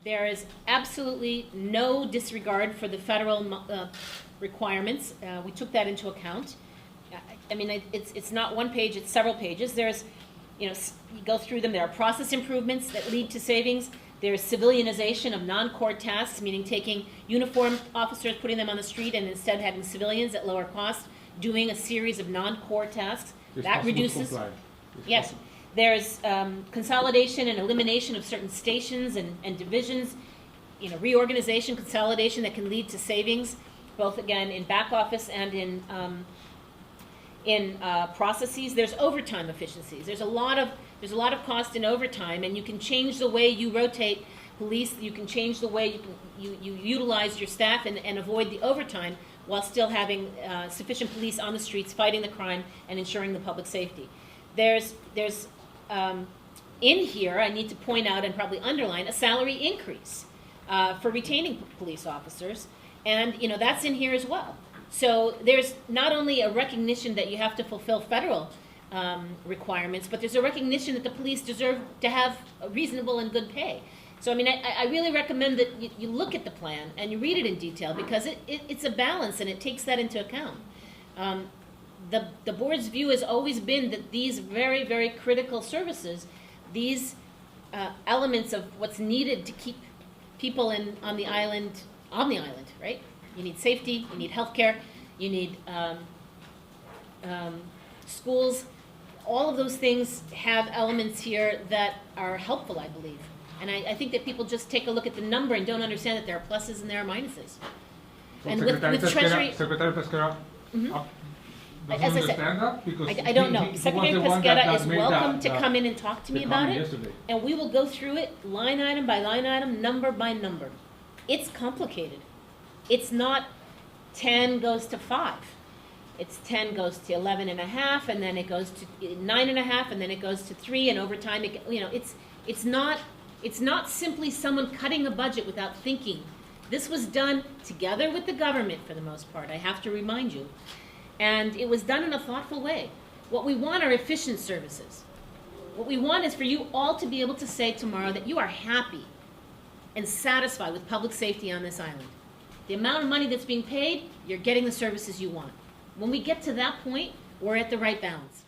There is absolutely no disregard for the federal requirements. We took that into account. I mean, it's not one page, it's several pages. There's, you go through them, there are process improvements that lead to savings. There's civilianization of non-core tasks, meaning taking uniformed officers, putting them on the street, and instead having civilians at lower cost doing a series of non-core tasks. That reduces. Yes. There's consolidation and elimination of certain stations and divisions, reorganization, consolidation that can lead to savings, both again in back office and in processes. There's overtime efficiencies. There's a lot of cost in overtime, and you can change the way you rotate police. You can change the way you utilize your staff and avoid the overtime while still having sufficient police on the streets fighting the crime and ensuring the public safety. There's in here, I need to point out and probably underline a salary increase for retaining police officers, and that's in here as well. So there's not only a recognition that you have to fulfill federal requirements, but there's a recognition that the police deserve to have a reasonable and good pay. So I mean, I really recommend that you look at the plan and you read it in detail, because it's a balance and it takes that into account. The board's view has always been that these very, very critical services, these elements of what's needed to keep people on the island, right? You need safety, you need healthcare, you need schools. All of those things have elements here that are helpful, I believe. And I think that people just take a look at the number and don't understand that there are pluses and there are minuses. So And with Treasury... Secretary Pesquera, As I said, I don't know. Secretary Pesquera is welcome to come in and talk to me about it, and we will go through it line item by line item, number by number. It's complicated. It's not 10 goes to 5. It's 10 goes to 11 and a half, and then it goes to 9 and a half, and then it goes to 3, and over time, it's not simply someone cutting a budget without thinking. This was done together with the government for the most part, I have to remind you. And it was done in a thoughtful way. What we want are efficient services. What we want is for you all to be able to say tomorrow that you are happy and satisfied with public safety on this island. The amount of money that's being paid, you're getting the services you want. When we get to that point, we're at the right balance.